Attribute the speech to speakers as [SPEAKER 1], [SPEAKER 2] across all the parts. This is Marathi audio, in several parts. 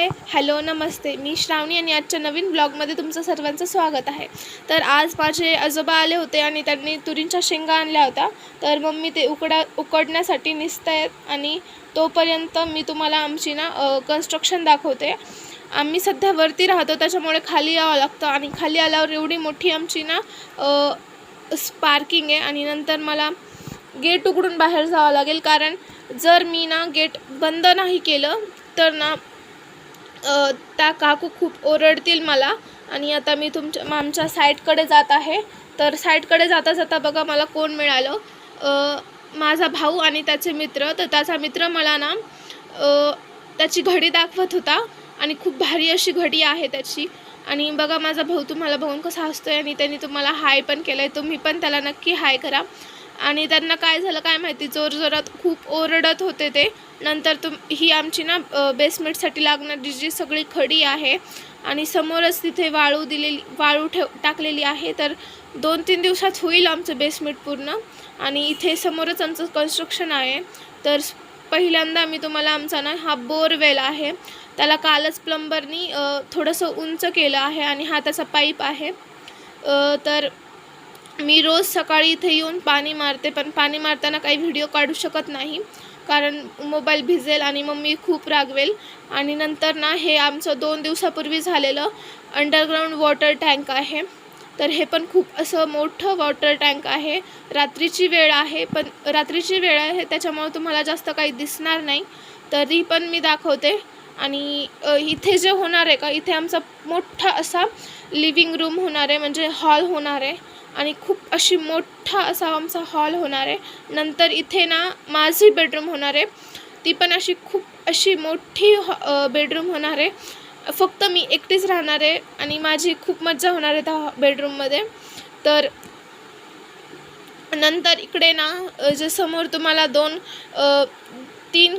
[SPEAKER 1] हाय हॅलो नमस्ते, मी श्रावणी आणि आजच्या नवीन ब्लॉगमध्ये तुमचं सर्वांचं स्वागत आहे। तर आज माझे आजोबा आले होते आणि त्यांनी तुरींच्या शेंगा आणल्या होत्या। तर मम्मी ते उकडण्यासाठी निसतायत आणि तोपर्यंत मी तुम्हाला आमची कन्स्ट्रक्शन दाखवते। आम्ही सध्या वरती राहतो, त्याच्यामुळे खाली यावं लागतं आणि खाली आल्यावर एवढी मोठी आमची पार्किंग आहे आणि नंतर मला गेट उघडून बाहेर जावं लागेल, कारण जर मी गेट बंद नाही केलं तर त्या काकू खूप ओरडतील मला। आणि आता मी आमच्या साईडकडे जात आहे। तर साईडकडे जाता जाता बघा मला कोण मिळालं, माझा भाऊ आणि त्याचे मित्र। तर त्याचा मित्र मला त्याची घडी दाखवत होता आणि खूप भारी अशी घडी आहे त्याची। आणि बघा माझा भाऊ तुम्हाला बघून कसा हसतोय आणि त्यांनी तुम्हाला हाय पण केलंय, तुम्ही पण त्याला नक्की हाय करा। आणि त्यांना काय झालं काय माहिती, जोरजोरात खूप ओरडत होते ते। नंतर ही आमची बेसमेंटसाठी लागणारी जी सगळी खडी आहे आणि समोरच तिथे वाळू टाकलेली आहे। तर 2-3 दिवसात होईल आमचं बेसमेंट पूर्ण आणि इथे समोरच आमचं कन्स्ट्रक्शन आहे। तर पहिल्यांदा मी तुम्हाला आमचा हा बोरवेल आहे, त्याला कालच प्लंबरनी थोडंसं उंच केलं आहे आणि हा त्याचा पाईप आहे। तर मी रोज सकाळी इथे येऊन पाणी मारते, पण पाणी मारताना काही व्हिडिओ काढू शकत नाही कारण मोबाईल भिजेल आणि मम्मी खूप रागवेल। आणि नंतर हे आमचं 2 दिवसापूर्वी झालेलं अंडरग्राऊंड वॉटर टँक आहे। तर हे पण खूप असं मोठं वॉटर टँक आहे। रात्रीची वेळ आहे त्याच्यामुळे तुम्हाला जास्त काही दिसणार नाही, तरी पण मी दाखवते। आणि इथे जे होणार आहे का, इथे आमचा मोठा असा लिव्हिंग रूम होणार आहे, म्हणजे हॉल होणार आहे आणि खूप अशी मोठा असा आमचा हॉल होणार आहे। नंतर इथे माझी बेडरूम होणार आहे, ती पण अशी खूप अशी मोठी बेडरूम होणार आहे। फक्त मी एकटीच राहणार आहे आणि माझी खूप मजा होणार आहे त्या बेडरूममध्ये। तर नंतर इकडे जे समोर तुम्हाला 2-3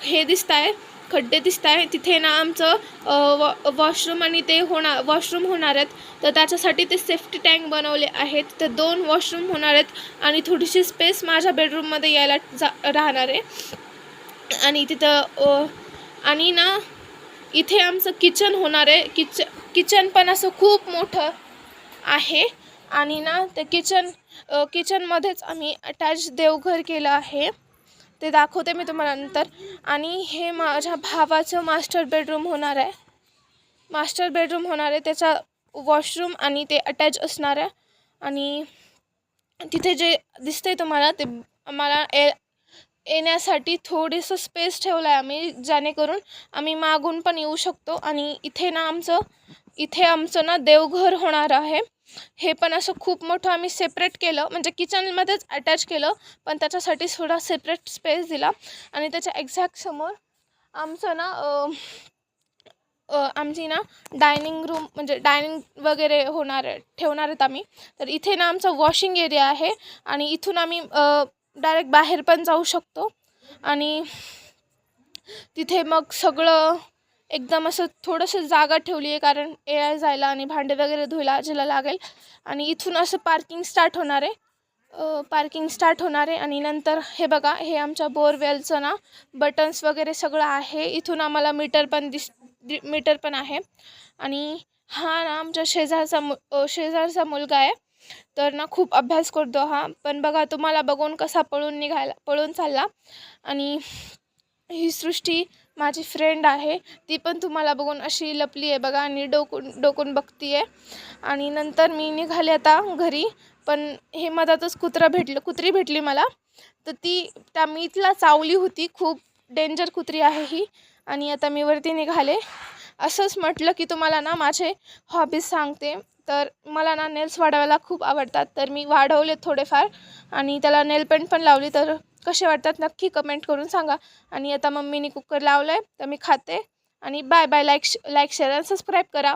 [SPEAKER 1] हे दिसत आहे, खड्डे दिसत आहे, तिथे आमचं वॉशरूम आणि वॉशरूम होणार आहेत। तर त्याच्यासाठी ते सेफ्टी टँक बनवले आहेत। तर 2 वॉशरूम होणार आहेत आणि थोडीशी स्पेस माझ्या बेडरूममध्ये यायला राहणार आहे। आणि तिथं आणि इथे आमचं किचन होणार आहे। किचन पण असं खूप मोठं आहे आणि ते किचनमध्येच आम्ही अटॅच देवघर केलं आहे, ते दाखवते मी तुम्हाला नंतर। आणि हे माझ्या भावाचं मास्टर बेडरूम होणार आहे, त्याचा वॉशरूम आणि ते अटॅच असणार आहे। आणि तिथे जे दिसतंय तुम्हाला ते आम्हाला येण्यासाठी थोडंसं स्पेस ठेवलं आहे आम्ही, जेणेकरून आम्ही मागून पण येऊ शकतो। आणि इथे आमचं देवघर होणार आहे। हे पण असं खूप मोठं आम्ही सेपरेट केलं, म्हणजे किचनमध्येच अटॅच केलं, पण त्याच्यासाठी थोडा सेपरेट स्पेस दिला। आणि त्याच्या एक्झॅक्ट समोर आमचं आमची डायनिंग रूम, म्हणजे डायनिंग वगैरे ठेवणार आहेत आम्ही। तर इथे आमचा वॉशिंग एरिया आहे आणि इथून आम्ही डायरेक्ट बाहेर पण जाऊ शकतो। आणि तिथे मग सगळं एकदम असं थोडंसं जागा ठेवली आहे, कारण यायला जायला आणि भांडे वगैरे धुयला आजीला लागेल। आणि इथून असं पार्किंग स्टार्ट होणार आहे। आणि नंतर हे बघा, हे आमच्या बोरवेलचं बटन्स वगैरे सगळं आहे। इथून आम्हाला मीटर पण आहे। आणि हा आमच्या शेजारचा मुलगा आहे, तर खूप अभ्यास करतो हा, पण बघा तुम्हाला बघून कसा पळून चालला। आणि ही सृष्टी माझी फ्रेंड आहे, ती पण तुम्हाला बघून अशी लपली आहे बघा आणि डोकून बघतीये। आणि नंतर मी निघाले आता घरी, पण हे मधातच कुत्री भेटली मला। तर त्या मीतला चावली होती, खूप डेंजर कुत्री आहे ही। आणि आता मी वरती निघाले। असंच म्हटलं की तुम्हाला माझे हॉबीज सांगते। तर मला नेल्स वाढवायला खूप आवडतात, तर मी वाढवले थोडेफार आणि त्याला नेल पेंट पण लावली। तर कसे वाटतात नक्की कमेंट करून सांगा। आणि आता मम्मीने कुकर लावलं आहे, तर मी खाते। आणि बाय बाय, लाईक शेअर आणि सबस्क्राईब करा।